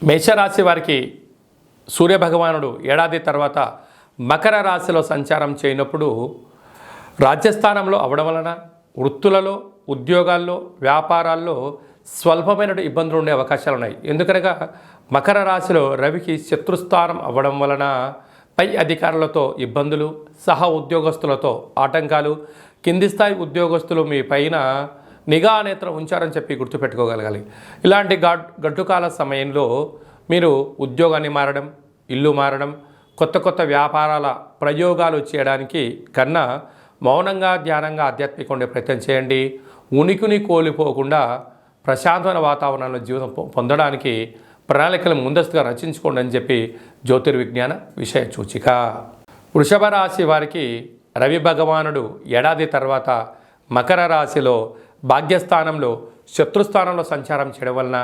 మేషరాశి వారికి సూర్యభగవానుడు ఏడాది తర్వాత మకర రాశిలో సంచారం చేయనప్పుడు రాజ్యస్థానంలో అవడం వలన వృత్తులలో, ఉద్యోగాల్లో, వ్యాపారాల్లో స్వల్పమైన ఇబ్బందులు ఉండే అవకాశాలు ఉన్నాయి. ఎందుకనగా మకర రాశిలో రవికి శత్రుస్థానం అవ్వడం వలన పై అధికారులతో ఇబ్బందులు, సహ ఉద్యోగస్తులతో ఆటంకాలు, కింది స్థాయి ఉద్యోగస్తులు మీ పైన నిఘా నేత్రం ఉంచారని చెప్పి గుర్తుపెట్టుకోగలగాలి. ఇలాంటి గడ్డుకాల సమయంలో మీరు ఉద్యోగాన్ని మారడం, ఇల్లు మారడం, కొత్త కొత్త వ్యాపారాల ప్రయోగాలు చేయడానికి కన్నా మౌనంగా, ధ్యానంగా, ఆధ్యాత్మిక ఉండే ప్రయత్నం చేయండి. ఉనికిని కోల్పోకుండా ప్రశాంతమైన వాతావరణంలో జీవితం పొందడానికి ప్రణాళికలు ముందస్తుగా రచించుకోండి అని చెప్పి జ్యోతిర్విజ్ఞాన విషయ సూచిక. వృషభ రాశి వారికి రవి భగవానుడు ఏడాది తర్వాత మకర రాశిలో భాగ్యస్థానంలో శత్రుస్థానంలో సంచారం చేయడం వలన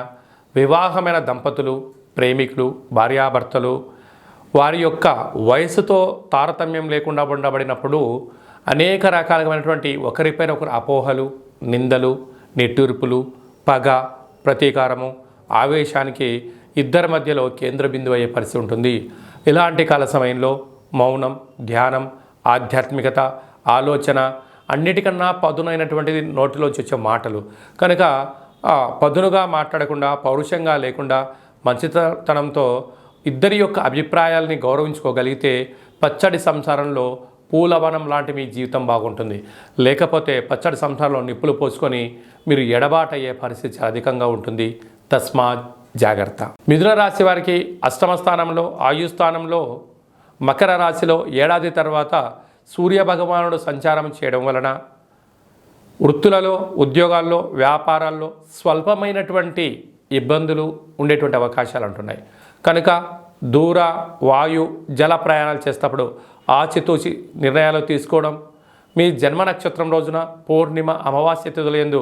వివాహమైన దంపతులు, ప్రేమికులు, భార్యాభర్తలు వారి యొక్క వయసుతో తారతమ్యం లేకుండా ఉండబడినప్పుడు అనేక రకాలైనటువంటి ఒకరిపైన ఒకరు అపోహలు, నిందలు, నిట్టూర్పులు, పగ, ప్రతీకారము, ఆవేశానికి ఇద్దరి మధ్యలో కేంద్ర బిందువు అయ్యే పరిస్థితి ఉంటుంది. ఇలాంటి కాల సమయంలో మౌనం, ధ్యానం, ఆధ్యాత్మికత, ఆలోచన అన్నిటికన్నా పదునైనటువంటిది నోటిలోంచి వచ్చే మాటలు. కనుక పదునుగా మాట్లాడకుండా, పౌరుషంగా లేకుండా, మంచితనంతో ఇద్దరి యొక్క అభిప్రాయాలని గౌరవించుకోగలిగితే పచ్చడి సంసారంలో పూలవనం లాంటి మీ జీవితం బాగుంటుంది. లేకపోతే పచ్చడి సంసారంలో నిప్పులు పోసుకొని మీరు ఎడబాటయ్యే పరిస్థితి చాలా అధికంగా ఉంటుంది. తస్మాత్ జాగ్రత్త. మిథున రాశి వారికి అష్టమ స్థానంలో, ఆయుస్థానంలో మకర రాశిలో ఏడాది తర్వాత సూర్యభగవానుడు సంచారం చేయడం వలన వృత్తులలో, ఉద్యోగాల్లో, వ్యాపారాల్లో స్వల్పమైనటువంటి ఇబ్బందులు ఉండేటువంటి అవకాశాలు ఉంటున్నాయి. కనుక దూర, వాయు, జల ప్రయాణాలు చేసేటప్పుడు ఆచితూచి నిర్ణయాలు తీసుకోవడం, మీ జన్మ నక్షత్రం రోజున పూర్ణిమ, అమావాస్య తిథులందు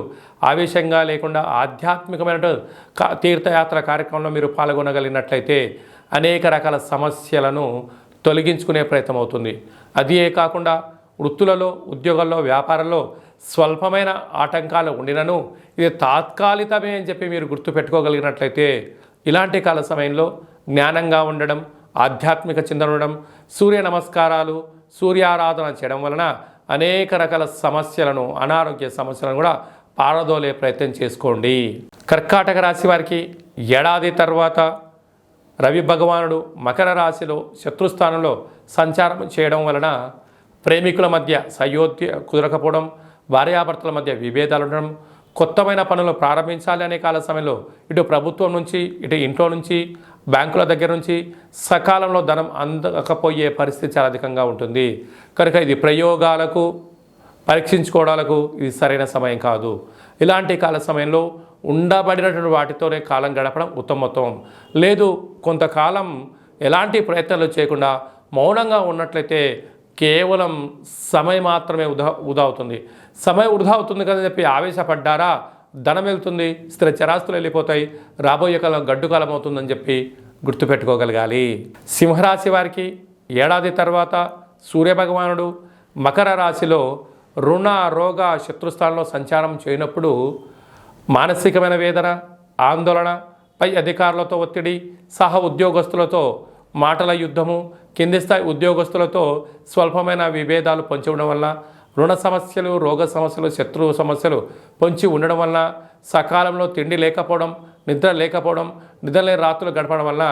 ఆవేశంగా లేకుండా ఆధ్యాత్మికమైన తీర్థయాత్ర కార్యక్రమంలో మీరు పాల్గొనగలిగినట్లయితే అనేక రకాల సమస్యలను తొలగించుకునే ప్రయత్నం అవుతుంది. అదే కాకుండా వృత్తులలో, ఉద్యోగాల్లో, వ్యాపారంలో స్వల్పమైన ఆటంకాలు ఉండినను ఇది తాత్కాలికమే అని చెప్పి మీరు గుర్తుపెట్టుకోగలిగినట్లయితే ఇలాంటి కాల సమయంలో జ్ఞానంగా ఉండడం, ఆధ్యాత్మిక చింతన ఉండడం, సూర్య నమస్కారాలు, సూర్యారాధన చేయడం వలన అనేక రకాల సమస్యలను, అనారోగ్య సమస్యలను కూడా పారదోలే ప్రయత్నం చేసుకోండి. కర్కాటక రాశి వారికి ఏడాది తర్వాత రవి భగవానుడు మకర రాశిలో శత్రుస్థానంలో సంచారం చేయడం వలన ప్రేమికుల మధ్య సయోధ్య కుదరకపోవడం, భార్యాభర్తల మధ్య విభేదాలు ఉండడం, కొత్తమైన పనులు ప్రారంభించాలి అనే కాల సమయంలో ఇటు ప్రభుత్వం నుంచి, ఇటు ఇంట్లో నుంచి, బ్యాంకుల దగ్గర నుంచి సకాలంలో ధనం అందకపోయే పరిస్థితి చాలా అధికంగా ఉంటుంది. కనుక ఇది ప్రయోగాలకు, పరీక్షించుకోవడాలకు ఇది సరైన సమయం కాదు. ఇలాంటి కాల సమయంలో ఉండబడినటువంటి వాటితోనే కాలం గడపడం ఉత్తమోత్తమం. లేదు, కొంతకాలం ఎలాంటి ప్రయత్నాలు చేయకుండా మౌనంగా ఉన్నట్లయితే కేవలం సమయం మాత్రమే వృధా అవుతుంది. సమయం వృధా అవుతుంది కదా చెప్పి ఆవేశపడ్డారా, ధనం వెళ్తుంది, స్థిర చరాస్తులు వెళ్ళిపోతాయి, రాబోయే కాలం గడ్డు కాలం అవుతుందని చెప్పి గుర్తుపెట్టుకోగలగాలి. సింహరాశి వారికి ఏడాది తర్వాత సూర్యభగవానుడు మకర రాశిలో రుణ, రోగ, శత్రుస్థానంలో సంచారం చేయనప్పుడు మానసికమైన వేదన, ఆందోళన, పై అధికారులతో ఒత్తిడి, సహ ఉద్యోగస్తులతో మాటల యుద్ధము, కింది స్థాయి ఉద్యోగస్తులతో స్వల్పమైన విభేదాలు పొంచి ఉండడం వల్ల, రుణ సమస్యలు, రోగ సమస్యలు, శత్రువు సమస్యలు పొంచి ఉండడం వల్ల, సకాలంలో తిండి లేకపోవడం, నిద్ర లేకపోవడం, నిద్రలేని రాత్రులు గడపడం వల్ల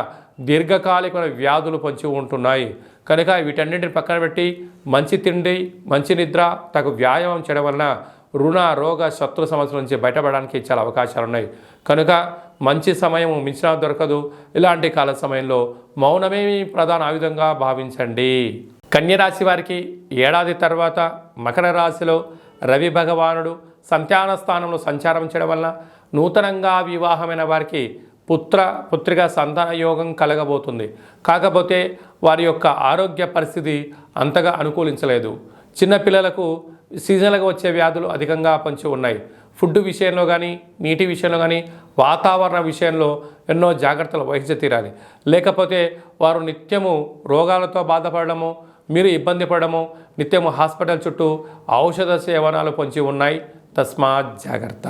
దీర్ఘకాలికమైన వ్యాధులు పొంచి ఉంటున్నాయి. కనుక వీటన్నింటిని పక్కన పెట్టి మంచి తిండి, మంచి నిద్ర, తగు వ్యాయామం చేయడం వలన రుణ, రోగ, శత్రు సమస్యల నుంచి బయటపడడానికి చాలా అవకాశాలు ఉన్నాయి. కనుక మంచి సమయం మించినా దొరకదు. ఇలాంటి కాల సమయంలో మౌనమే ప్రధాన ఆయుధంగా భావించండి. కన్యరాశి వారికి ఏడాది తర్వాత మకర రాశిలో రవి భగవానుడు సంతాన స్థానంలో సంచారం చేయడం వలన నూతనంగా వివాహమైన వారికి పుత్రిక సంతాన యోగం కలగబోతుంది. కాకపోతే వారి యొక్క ఆరోగ్య పరిస్థితి అంతగా అనుకూలించలేదు. చిన్నపిల్లలకు సీజనల్గా వచ్చే వ్యాధులు అధికంగా పొంచి ఉన్నాయి. ఫుడ్ విషయంలో కానీ, నీటి విషయంలో కానీ, వాతావరణ విషయంలో ఎన్నో జాగ్రత్తలు వహించి తీరాలి. లేకపోతే వారు నిత్యము రోగాలతో బాధపడము, మీరు ఇబ్బంది పడము, నిత్యము హాస్పిటల్ చుట్టూ ఔషధ సేవనాలు పొంచి ఉన్నాయి. తస్మాత్ జాగ్రత్త.